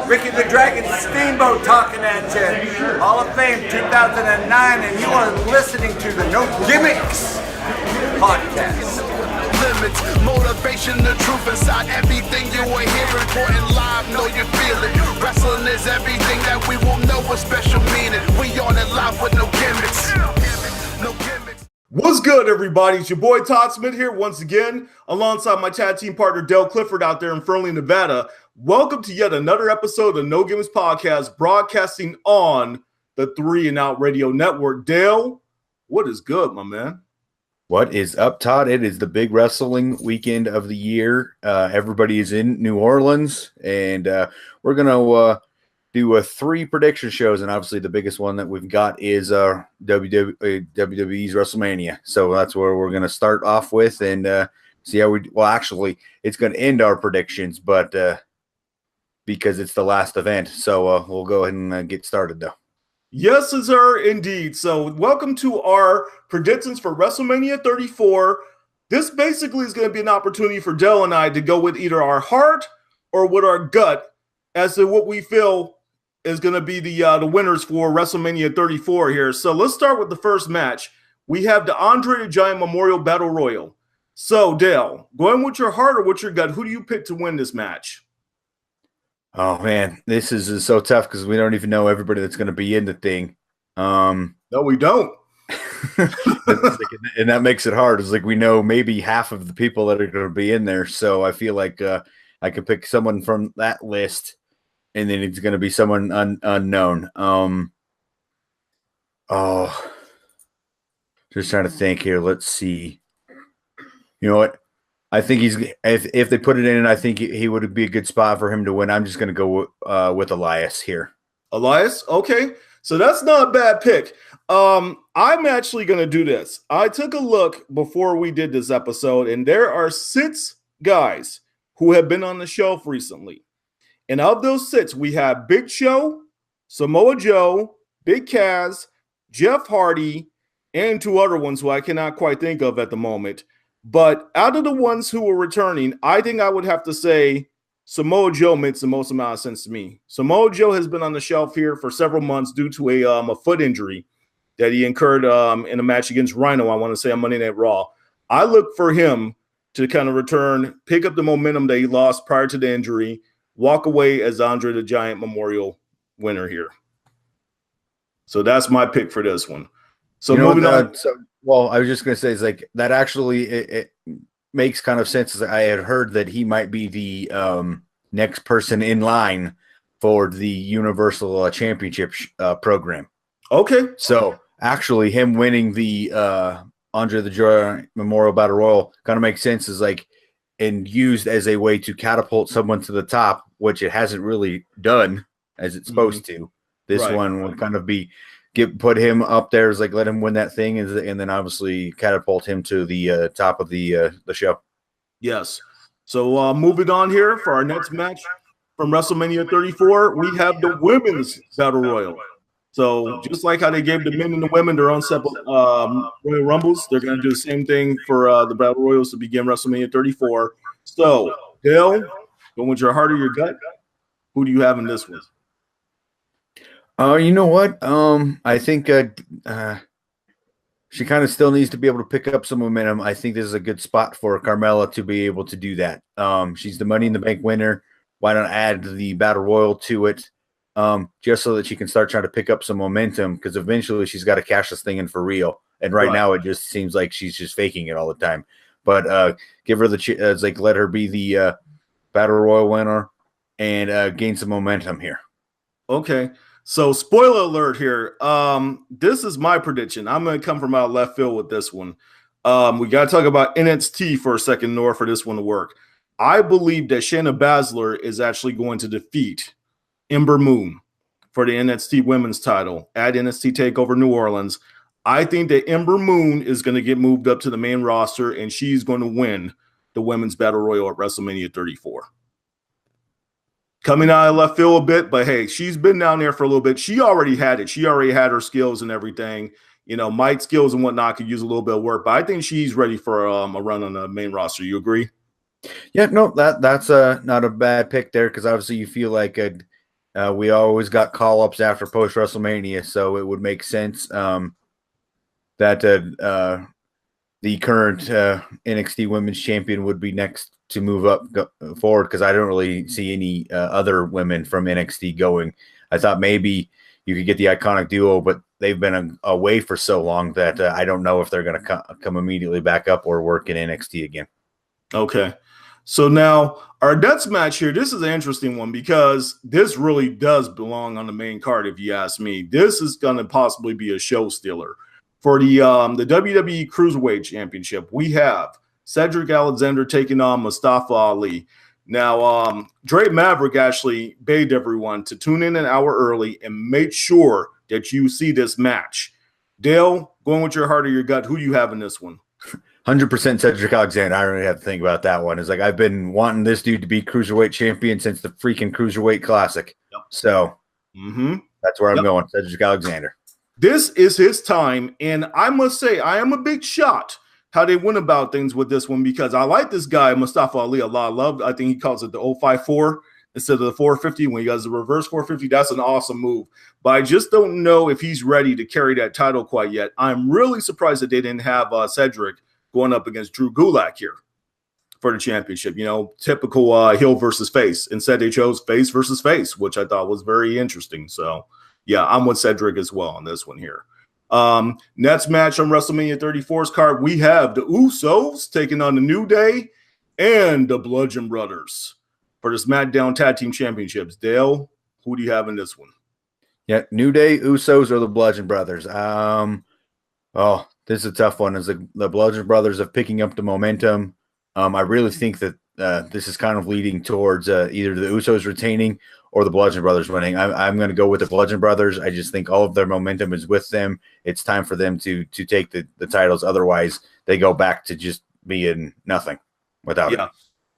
Ricky the Dragon Steamboat talking at you. Hall of Fame 2009, and you are listening to the No Gimmicks podcast. Limits, motivation, the truth inside everything you are hearing. Important live, know you feel it. Wrestling is everything that we will know with special meaning. We on it live with no gimmicks. No gimmicks. What's good, everybody? It's your boy Todd Smith here once again, alongside my tag team partner Dale Clifford out there in Fernley, Nevada. Welcome to yet another episode of No Gimmicks Podcast, broadcasting on the 3 and Out Radio Network. Dale, what is good, my man? What is up, Todd? It is the big wrestling weekend of the year. Everybody is in New Orleans, and we're going to do 3 prediction shows, and obviously the biggest one that we've got is WWE's WrestleMania. So that's where we're going to start off with and see how actually, it's going to end our predictions, but because it's the last event. So we'll go ahead and get started, though. Yes, sir, indeed. So welcome to our predictions for WrestleMania 34. This basically is going to be an opportunity for Dell and I to go with either our heart or with our gut as to what we feel is going to be the winners for WrestleMania 34 here. So let's start with the first match. We have the Andre the Giant Memorial Battle Royal. So, Dale, going with your heart or with your gut, who do you pick to win this match? Oh, man, this is so tough because we don't even know everybody that's going to be in the thing. No, we don't. And that makes it hard. It's like we know maybe half of the people that are going to be in there. So I feel like I could pick someone from that list, and then it's going to be someone unknown. Just trying to think here. Let's see. You know what? I think if they put it in, I think he would be a good spot for him to win. I'm just going to go with Elias here. Elias? Okay. So that's not a bad pick. I'm actually going to do this. I took a look before we did this episode, and there are 6 guys who have been on the shelf recently. And of those 6, we have Big Show, Samoa Joe, Big Cass, Jeff Hardy, and 2 other ones who I cannot quite think of at the moment. But out of the ones who were returning, I think I would have to say Samoa Joe makes the most amount of sense to me. Samoa Joe has been on the shelf here for several months due to a foot injury that he incurred in a match against Rhino, I want to say, on Monday Night Raw. I look for him to kind of return, pick up the momentum that he lost prior to the injury, walk away as Andre the Giant Memorial winner here. So that's my pick for this one. So moving on. Well, I was just going to say, it's like that actually it makes kind of sense. I had heard that he might be the next person in line for the Universal Championship program. Okay. So actually him winning the Andre the Giant Memorial Battle Royal kind of makes sense as like and used as a way to catapult someone to the top, which it hasn't really done as it's supposed to. This one would kind of be put him up there, is like let him win that thing, and then obviously catapult him to the top of the show. Yes. So moving on here for our next match from WrestleMania 34, we have the Women's Battle Royal. So just like how they gave the men and the women their own separate Royal Rumbles, they're going to do the same thing for the Battle Royals to begin WrestleMania 34. So, Dale, going with your heart or your gut, who do you have in this one? You know what? I think she kind of still needs to be able to pick up some momentum. I think this is a good spot for Carmella to be able to do that. She's the Money in the Bank winner. Why not add the Battle Royal to it? Just so that she can start trying to pick up some momentum, because eventually she's got to cash this thing in for real. And right now it just seems like she's just faking it all the time. But give her the like let her be the Battle Royal winner and gain some momentum here. Okay. So, spoiler alert here. This is my prediction. I'm going to come from out left field with this one. We got to talk about NXT for a second in order for this one to work. I believe that Shayna Baszler is actually going to defeat Ember Moon for the NXT Women's title at NXT TakeOver New Orleans. I think that Ember Moon is going to get moved up to the main roster, and she's going to win the Women's Battle Royal at WrestleMania 34. Coming out of left field a bit, but hey, she's been down there for a little bit. She already had it. She already had her skills and everything. You know, Mike's skills and whatnot could use a little bit of work, but I think she's ready for a run on the main roster. You agree? Yeah, no, that's not a bad pick there, because obviously you feel like We always got call-ups after post-WrestleMania, so it would make sense that the current NXT Women's Champion would be next to move up forward, because I don't really see any other women from NXT going. I thought maybe you could get the Iconic Duo, but they've been away for so long that I don't know if they're going to come immediately back up or work in NXT again. Okay. So now our next match here, this is an interesting one because this really does belong on the main card, if you ask me. This is going to possibly be a show stealer. For the WWE Cruiserweight Championship, we have Cedric Alexander taking on Mustafa Ali. Now, Dre Maverick actually begged everyone to tune in an hour early and make sure that you see this match. Dale, going with your heart or your gut, who do you have in this one? 100% Cedric Alexander. I don't really have to think about that one. It's like I've been wanting this dude to be Cruiserweight champion since the freaking Cruiserweight Classic. Yep. So that's where I'm going, Cedric Alexander. This is his time, and I must say I am a big shocked how they went about things with this one because I like this guy, Mustafa Ali, a lot. I think he calls it the 054 instead of the 450 when he does the reverse 450. That's an awesome move. But I just don't know if he's ready to carry that title quite yet. I'm really surprised that they didn't have Cedric going up against Drew Gulak here for the championship. You know, typical heel versus face. Instead, they chose face versus face, which I thought was very interesting. So, yeah, I'm with Cedric as well on this one here. Next match on WrestleMania 34's card, we have the Usos taking on the New Day and the Bludgeon Brothers for the Smackdown Tag Team Championships. Dale, who do you have in this one? Yeah, New Day, Usos, or the Bludgeon Brothers. This is a tough one. As the Bludgeon Brothers of picking up the momentum. I really think that this is kind of leading towards either the Usos retaining or the Bludgeon Brothers winning. I'm going to go with the Bludgeon Brothers. I just think all of their momentum is with them. It's time for them to take the titles. Otherwise, they go back to just being nothing without it.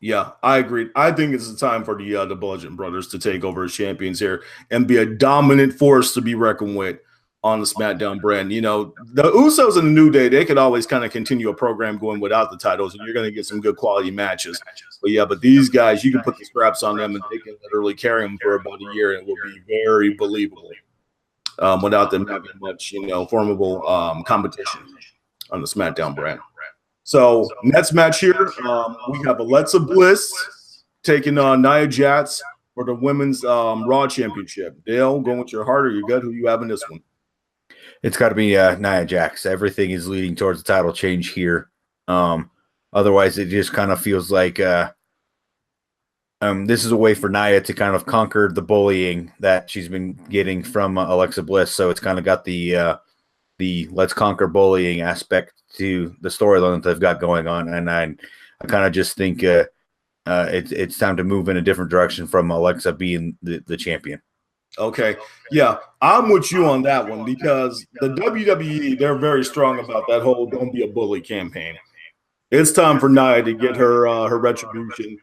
Yeah, I agree. I think it's the time for the Bludgeon Brothers to take over as champions here and be a dominant force to be reckoned with on the SmackDown brand. You know, the Usos and the New Day, they could always kind of continue a program going without the titles, and you're going to get some good quality matches. But these guys, you can put the straps on them, and they can literally carry them for about a year, and it will be very believable without them having much, formidable competition on the SmackDown brand. So next match here, we have Alexa Bliss taking on Nia Jax for the Women's Raw Championship. Dale, going with your heart or your gut, who you have in this one? It's got to be Nia Jax. Everything is leading towards a title change here. Otherwise, it just kind of feels like this is a way for Nia to kind of conquer the bullying that she's been getting from Alexa Bliss. So it's kind of got the let's conquer bullying aspect to the storyline that they've got going on. And I kind of just think it's time to move in a different direction from Alexa being the champion. Okay. Yeah, I'm with you on that one because the WWE, they're very strong about that whole "don't be a bully" campaign. It's time for Nia to get her retribution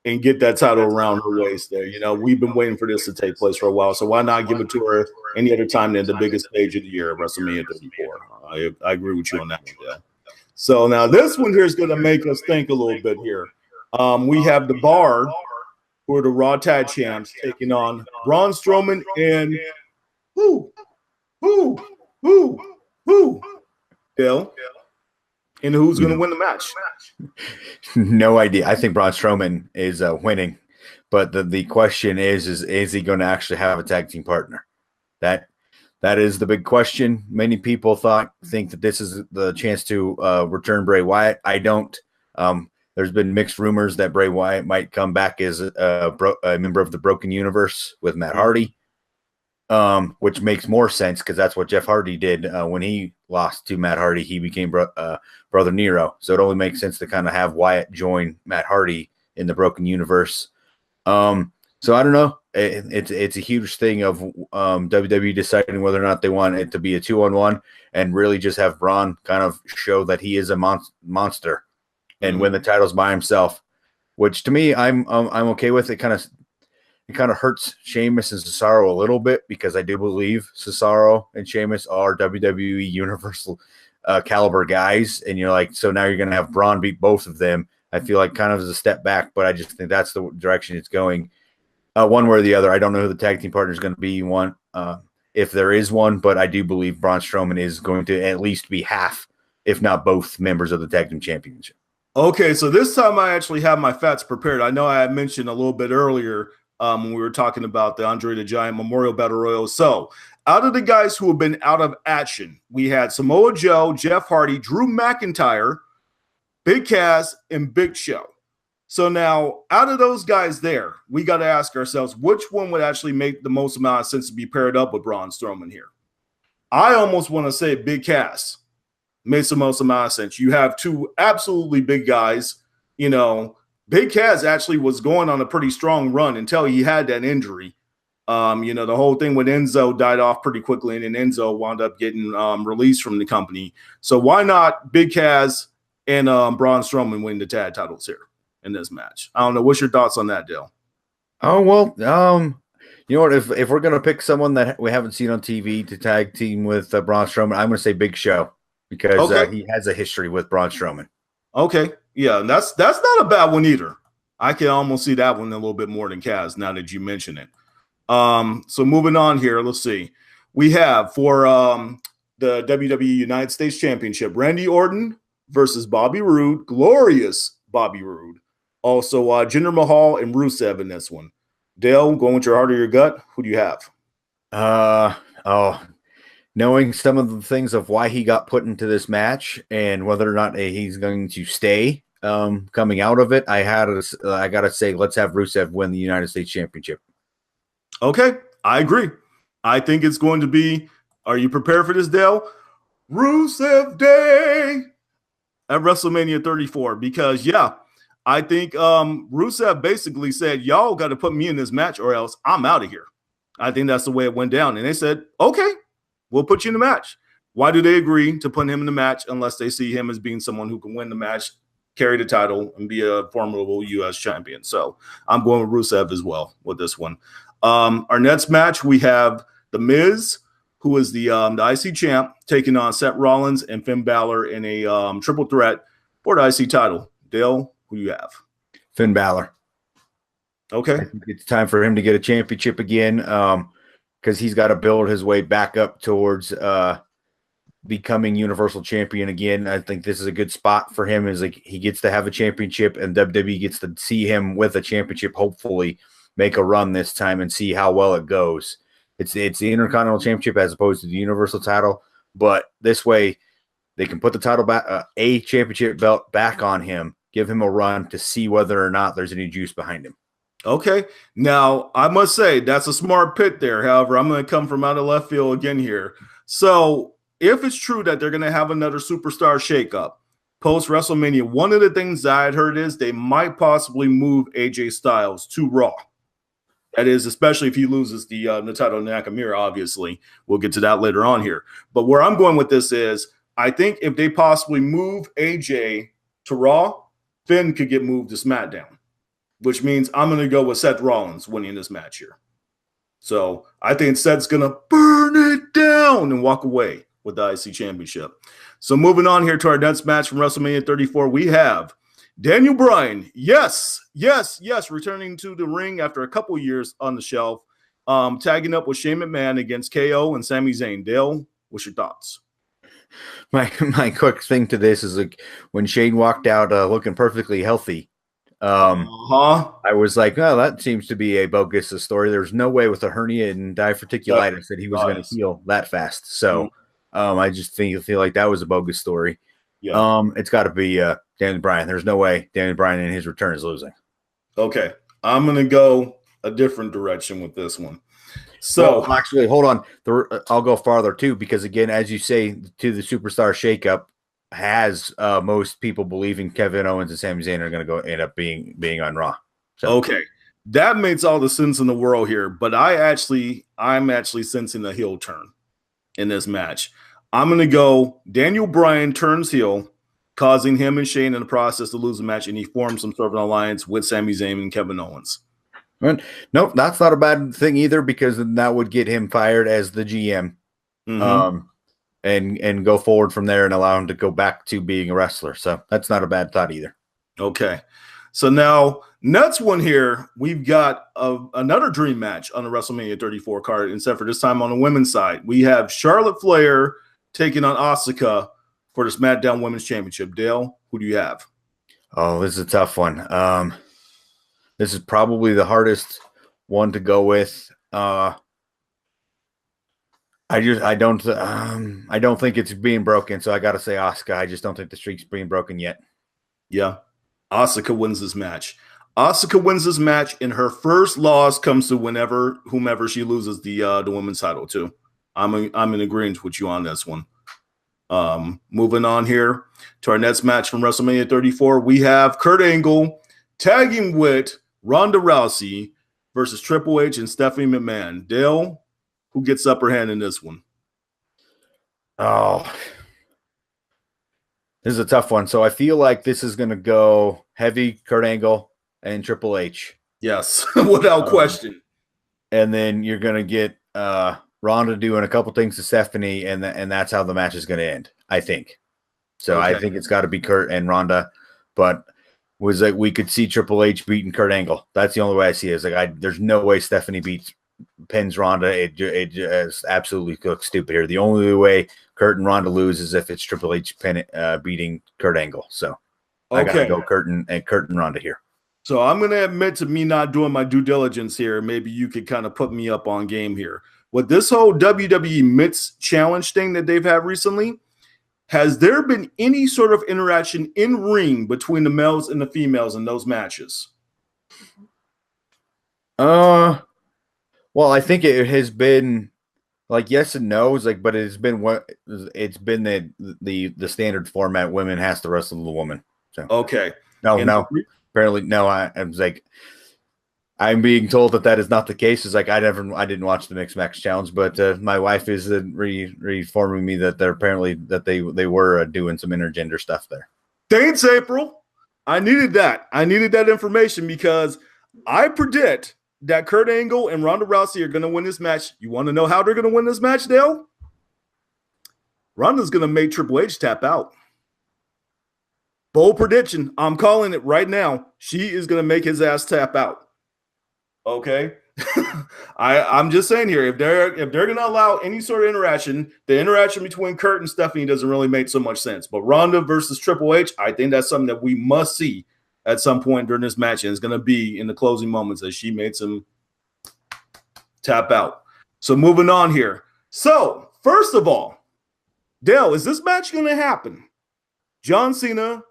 and get that title around her waist there. We've been waiting for this to take place for a while, so why not give it to her any other time than the biggest stage of the year, WrestleMania 34? I agree with you on that one, yeah. So now this one here is going to make us think a little bit here. We have the Bar, who are the Raw Tag Champs, taking on Braun Strowman and who? Dale. And who's going to win the match? No idea. I think Braun Strowman is winning, but the question is he going to actually have a tag team partner? That is the big question. Many people think that this is the chance to return Bray Wyatt. I don't. There's been mixed rumors that Bray Wyatt might come back as a member of the Broken Universe with Matt Hardy, which makes more sense because that's what Jeff Hardy did when he lost to Matt Hardy. He became Brother Nero. So it only makes sense to kind of have Wyatt join Matt Hardy in the Broken Universe. So I don't know. It's a huge thing of WWE deciding whether or not they want it to be a 2-on-1 and really just have Braun kind of show that he is a monster and win the titles by himself, which to me, I'm okay with. It kind of hurts Sheamus and Cesaro a little bit because I do believe Cesaro and Sheamus are WWE Universal caliber guys, and you're like, so now you're going to have Braun beat both of them. I feel like kind of as a step back, but I just think that's the direction it's going. One way or the other. I don't know who the tag team partner is going to be. If there is one, but I do believe Braun Strowman is going to at least be half, if not both, members of the tag team championship. Okay, so this time I actually have my facts prepared. I know I had mentioned a little bit earlier when we were talking about the Andre the Giant Memorial Battle Royal. So, out of the guys who have been out of action, we had Samoa Joe, Jeff Hardy, Drew McIntyre, Big Cass, and Big Show. So now, out of those guys there, we got to ask ourselves, which one would actually make the most amount of sense to be paired up with Braun Strowman here? I almost want to say Big Cass makes the most amount of sense. You have two absolutely big guys. You know, Big Cass actually was going on a pretty strong run until he had that injury. You know, the whole thing with Enzo died off pretty quickly, and then Enzo wound up getting released from the company. So why not Big Cass and Braun Strowman win the tag titles here in this match? I don't know. What's your thoughts on that, Dale? Oh, well, you know what? If we're going to pick someone that we haven't seen on TV to tag team with Braun Strowman, I'm going to say Big Show because he has a history with Braun Strowman. Okay. Yeah, that's not a bad one either. I can almost see that one a little bit more than Cass now that you mention it. So moving on here, let's see. We have for the WWE United States Championship, Randy Orton versus Bobby Roode, glorious Bobby Roode. Also, Jinder Mahal and Rusev in this one. Dale, going with your heart or your gut, who do you have? Knowing some of the things of why he got put into this match and whether or not he's going to stay coming out of it, I got to say, let's have Rusev win the United States Championship. Okay, I agree. I think it's going to be, are you prepared for this, Dale? Rusev Day at WrestleMania 34. Because, I think Rusev basically said, y'all got to put me in this match or else I'm out of here. I think that's the way it went down. And they said, okay, we'll put you in the match. Why do they agree to put him in the match unless they see him as being someone who can win the match, carry the title, and be a formidable U.S. champion? So I'm going with Rusev as well with this one. Our next match, we have The Miz, who is the IC champ, taking on Seth Rollins and Finn Bálor in a triple threat for the IC title. Dale, who do you have? Finn Bálor. Okay. I think it's time for him to get a championship again because he's got to build his way back up towards becoming Universal Champion again. I think this is a good spot for him. Is like he gets to have a championship and WWE gets to see him with a championship, hopefully make a run this time and see how well it goes. It's the Intercontinental Championship as opposed to the Universal title, but this way they can put the title back, a championship belt back on him, give him a run to see whether or not there's any juice behind him. Okay. Now, I must say that's a smart pick there. However, I'm going to come from out of left field again here. So if it's true that they're going to have another superstar shakeup post WrestleMania, one of the things that I had heard is they might possibly move AJ Styles to Raw. That is, especially if he loses the title to Nakamura, obviously. We'll get to that later on here. But where I'm going with this is I think if they possibly move AJ to Raw, Finn could get moved to SmackDown, which means I'm going to go with Seth Rollins winning this match here. So I think Seth's going to burn it down and walk away with the IC Championship. So moving on here to our next match from WrestleMania 34, we have Daniel Bryan, yes, returning to the ring after a couple years on the shelf, tagging up with Shane McMahon against KO and Sami Zayn. Dale, what's your thoughts? My quick thing to this is like when Shane walked out looking perfectly healthy, I was like, oh, that seems to be a bogus story. There's no way with a hernia and diverticulitis that he was going to heal that fast. So I just feel like that was a bogus story. Yeah. It's got to be Daniel Bryan. There's no way Daniel Bryan in his return is losing. Okay. I'm going to go a different direction with this one. So well, actually, hold on. I'll go farther too, because again, as you say, to the superstar shakeup has most people believing Kevin Owens and Sami Zayn are going to end up being on Raw. So. Okay. That makes all the sense in the world here, but I'm actually sensing a heel turn in this match. I'm going to go Daniel Bryan turns heel, causing him and Shane in the process to lose the match, and he forms some sort of an alliance with Sami Zayn and Kevin Owens. Nope, that's not a bad thing either, because that would get him fired as the GM, and go forward from there and allow him to go back to being a wrestler. So that's not a bad thought either. Okay. So now, next one here, we've got another dream match on the WrestleMania 34 card, except for this time on the women's side. We have Charlotte Flair taking on Asuka for the SmackDown Women's Championship. Dale, who do you have? Oh, this is a tough one. This is probably the hardest one to go with. I don't think it's being broken, so I got to say Asuka. I just don't think the streak's being broken yet. Yeah, Asuka wins this match. Asuka wins this match, and her first loss comes to whomever she loses the women's title to. I'm in agreement with you on this one. Moving on here to our next match from WrestleMania 34, we have Kurt Angle tagging with Ronda Rousey versus Triple H and Stephanie McMahon. Dale, who gets upper hand in this one? Oh, this is a tough one. So I feel like this is going to go heavy Kurt Angle and Triple H. Yes, without question. And then you're going to get Ronda doing a couple things to Stephanie, and that's how the match is going to end, I think. So okay. I think it's got to be Kurt and Ronda, but was like we could see Triple H beating Kurt Angle. That's the only way I see it. It's like there's no way Stephanie pins Ronda. It just absolutely looks stupid here. The only way Kurt and Ronda lose is if it's Triple H beating Kurt Angle. So I got to go Kurt and Ronda here. So I'm going to admit to me not doing my due diligence here. Maybe you could kind of put me up on game here. With this whole WWE Mitts challenge thing that they've had recently, has there been any sort of interaction in ring between the males and the females in those matches? Well, I think it has been like yes and no. It's like, but it's been the standard format. Women has to wrestle the woman. So okay. No. Apparently, no. I'm like, I'm being told that is not the case. It's like I didn't watch the Mixed Match Challenge, but my wife is reforming me that they were doing some intergender stuff there. Thanks, April. I needed that. I needed that information because I predict that Kurt Angle and Ronda Rousey are going to win this match. You want to know how they're going to win this match, Dale? Ronda's going to make Triple H tap out. Bold prediction. I'm calling it right now. She is going to make his ass tap out. Okay. I'm just saying here, if they're going to allow any sort of interaction, the interaction between Kurt and Stephanie doesn't really make so much sense. But Ronda versus Triple H, I think that's something that we must see at some point during this match, and it's going to be in the closing moments as she makes him tap out. So moving on here. So first of all, Dale, is this match going to happen? John Cena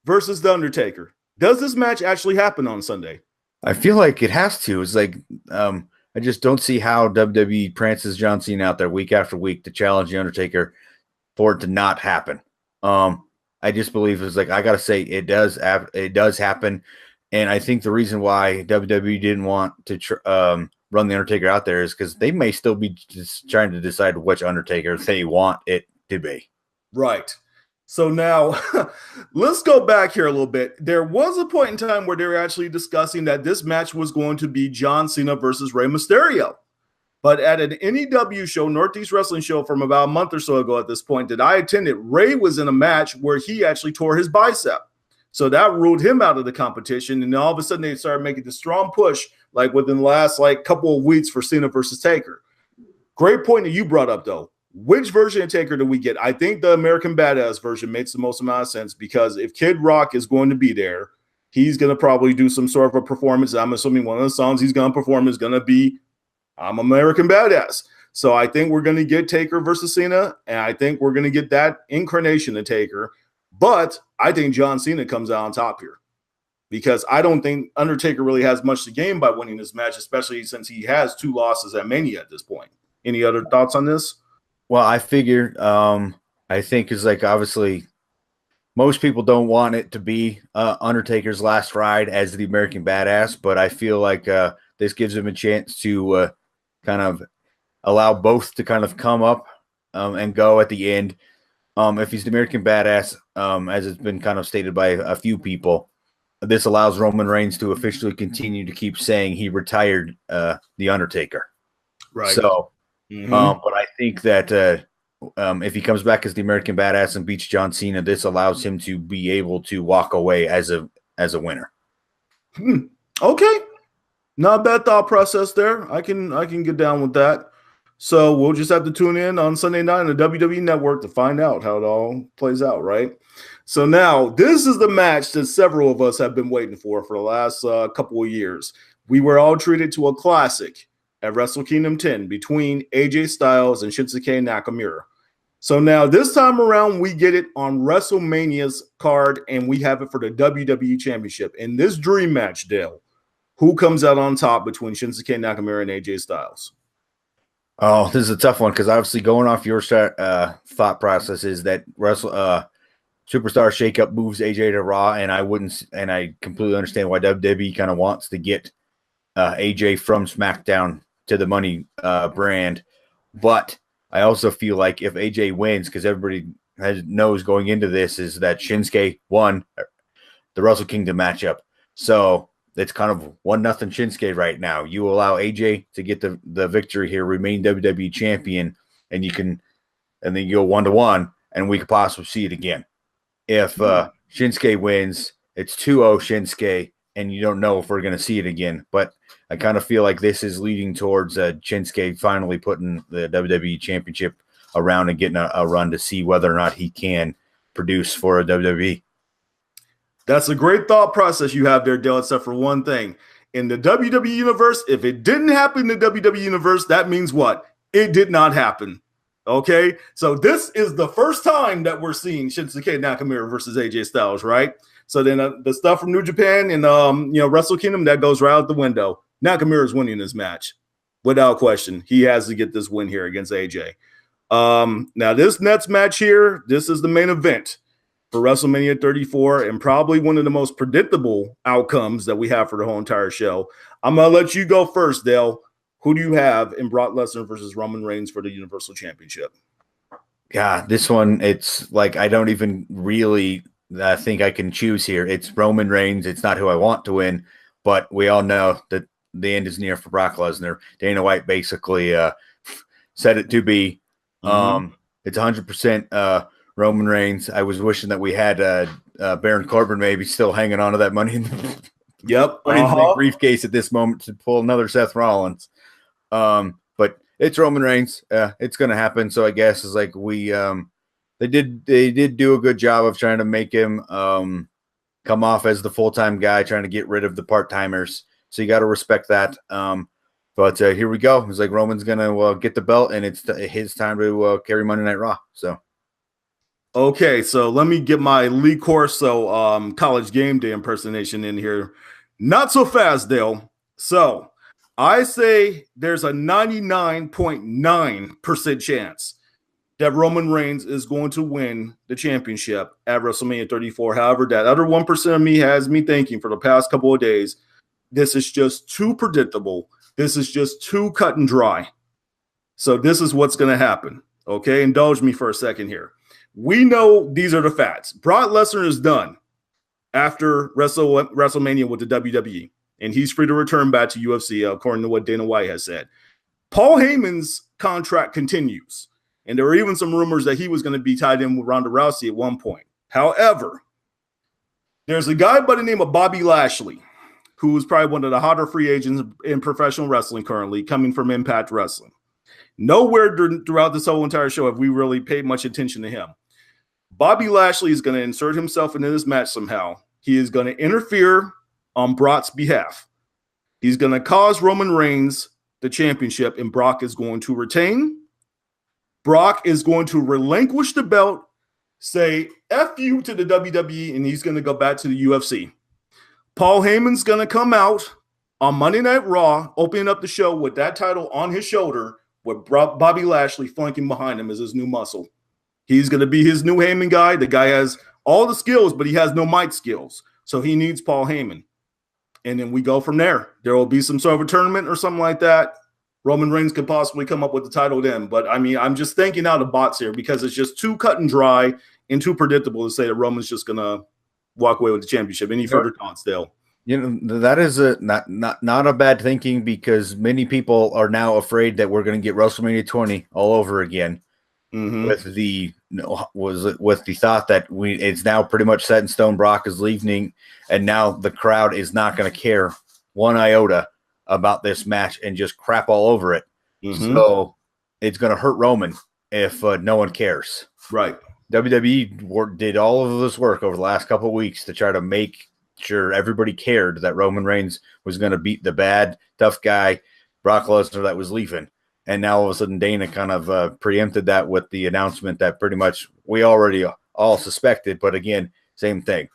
versus The Undertaker. Does this match actually happen on Sunday? I feel like it has to. It's like I just don't see how WWE prances John Cena out there week after week to challenge The Undertaker for it to not happen. I just believe it's like I gotta say it does happen, and I think the reason why WWE didn't want to run The Undertaker out there is because they may still be just trying to decide which Undertaker they want it to be. Right. So now let's go back here a little bit. There was a point in time where they were actually discussing that this match was going to be John Cena versus Rey Mysterio. But at an NEW show, Northeast Wrestling Show, from about a month or so ago at this point that I attended, Rey was in a match where he actually tore his bicep. So that ruled him out of the competition. And then all of a sudden they started making this strong push like within the last couple of weeks for Cena versus Taker. Great point that you brought up, though. Which version of Taker do we get? I think the American Badass version makes the most amount of sense because if Kid Rock is going to be there, he's going to probably do some sort of a performance. I'm assuming one of the songs he's going to perform is going to be I'm American Badass. So I think we're going to get Taker versus Cena, and I think we're going to get that incarnation of Taker. But I think John Cena comes out on top here because I don't think Undertaker really has much to gain by winning this match, especially since he has 2 losses at Mania at this point. Any other thoughts on this? Well, I figured, I think it's like obviously most people don't want it to be Undertaker's last ride as the American Badass, but I feel like this gives him a chance to kind of allow both to kind of come up and go at the end. If he's the American Badass, as it's been kind of stated by a few people, this allows Roman Reigns to officially continue to keep saying he retired the Undertaker. Right. So. Mm-hmm. But I think that if he comes back as the American Badass and beats John Cena, this allows him to be able to walk away as a winner. Okay. Not a bad thought process there. I can get down with that. So we'll just have to tune in on Sunday night on the WWE Network to find out how it all plays out, right? So now this is the match that several of us have been waiting for the last couple of years. We were all treated to a classic at Wrestle Kingdom 10 between AJ Styles and Shinsuke Nakamura. So now this time around, we get it on WrestleMania's card, and we have it for the WWE Championship. In this dream match, Dale, who comes out on top between Shinsuke Nakamura and AJ Styles? Oh, this is a tough one because obviously going off your thought process is that Superstar Shakeup moves AJ to Raw, and I completely understand why WWE kind of wants to get AJ from SmackDown to the Money brand, but I also feel like if AJ wins, because everybody knows going into this is that Shinsuke won the Wrestle Kingdom matchup, so it's kind of 1-0 Shinsuke right now. You allow AJ to get the victory here, remain WWE champion, and then you go 1-1, and we could possibly see it again. If Shinsuke wins, it's 2-0 Shinsuke, and you don't know if we're going to see it again. But I kind of feel like this is leading towards Shinsuke finally putting the WWE Championship around and getting a run to see whether or not he can produce for a WWE. That's a great thought process you have there, Dale, except for one thing. In the WWE Universe, if it didn't happen in the WWE Universe, that means what? It did not happen. Okay? So this is the first time that we're seeing Shinsuke Nakamura versus AJ Styles, right? So then the stuff from New Japan and Wrestle Kingdom, that goes right out the window. Nakamura is winning this match. Without question. He has to get this win here against AJ. Now this next match here, this is the main event for WrestleMania 34 and probably one of the most predictable outcomes that we have for the whole entire show. I'm going to let you go first, Dale. Who do you have in Brock Lesnar versus Roman Reigns for the Universal Championship? Yeah, this one, it's like I don't even really think I can choose here. It's Roman Reigns. It's not who I want to win, but we all know that the end is near for Brock Lesnar. Dana White basically said it to be. It's 100% Roman Reigns. I was wishing that we had Baron Corbin maybe still hanging on to that money in the briefcase at this moment to pull another Seth Rollins. But it's Roman Reigns. It's going to happen. So I guess it's like they did do a good job of trying to make him come off as the full-time guy, trying to get rid of the part-timers. So you got to respect that. But here we go. It's like Roman's going to get the belt, and it's his time to carry Monday Night Raw. So. Okay, so let me get my Lee Corso College Game Day impersonation in here. Not so fast, Dale. So I say there's a 99.9% chance that Roman Reigns is going to win the championship at WrestleMania 34. However, that other 1% of me has me thinking for the past couple of days, this is just too predictable. This is just too cut and dry. So this is what's going to happen. Okay, indulge me for a second here. We know these are the facts. Brock Lesnar is done after WrestleMania with the WWE, and he's free to return back to UFC, according to what Dana White has said. Paul Heyman's contract continues, and there were even some rumors that he was going to be tied in with Ronda Rousey at one point. However, there's a guy by the name of Bobby Lashley, who is probably one of the hotter free agents in professional wrestling currently, coming from Impact Wrestling. Nowhere throughout this whole entire show have we really paid much attention to him. Bobby Lashley is going to insert himself into this match somehow. He is going to interfere on Brock's behalf. He's going to cause Roman Reigns the championship, and Brock is going to retain. Brock is going to relinquish the belt, say F you to the WWE, and he's going to go back to the UFC. Paul Heyman's going to come out on Monday Night Raw, opening up the show with that title on his shoulder, with Bobby Lashley flanking behind him as his new muscle. He's going to be his new Heyman guy. The guy has all the skills, but he has no mic skills. So he needs Paul Heyman. And then we go from there. There will be some sort of a tournament or something like that. Roman Reigns could possibly come up with the title then. But, I mean, I'm just thinking out of box here because it's just too cut and dry and too predictable to say that Roman's just going to walk away with the championship. Any further thoughts, Dale? You know, that is not a bad thinking because many people are now afraid that we're going to get WrestleMania 20 all over again with the was with the thought that it's now pretty much set in stone. Brock is leaving, and now the crowd is not going to care one iota about this match and just crap all over it. Mm-hmm. So it's going to hurt Roman if no one cares. Right. WWE did all of this work over the last couple of weeks to try to make sure everybody cared that Roman Reigns was going to beat the bad, tough guy, Brock Lesnar, that was leaving. And now all of a sudden Dana kind of preempted that with the announcement that pretty much we already all suspected. But again, same thing.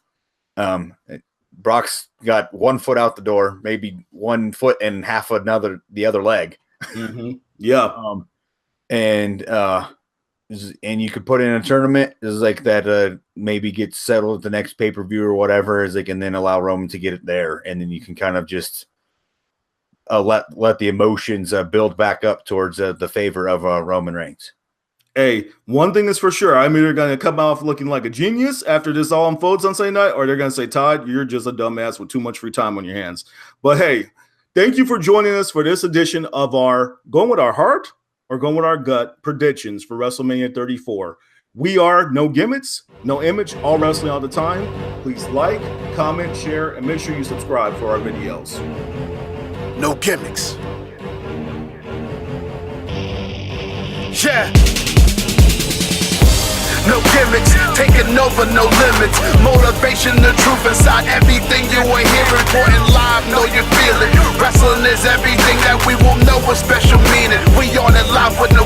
Brock's got 1 foot out the door, maybe 1 foot and half the other leg. Mm-hmm. Yeah. And you could put in a tournament is like that maybe gets settled at the next pay-per-view or whatever, is they can then allow Roman to get it there. And then you can kind of just let the emotions build back up towards the favor of Roman Reigns. Hey, one thing is for sure. I'm either going to come off looking like a genius after this all unfolds on Sunday night, or they're going to say, Todd, you're just a dumbass with too much free time on your hands. But hey, thank you for joining us for this edition of our Going With Our Heart or Going With Our Gut predictions for WrestleMania 34. We are No Gimmicks, No Image, all wrestling all the time. Please like, comment, share, and make sure you subscribe for our videos. No gimmicks. Yeah. No gimmicks, taking over, no limits. Motivation, the truth inside everything you are hearing. Important live, know you feel it. Wrestling is everything that we will know with special meaning. We on it live with no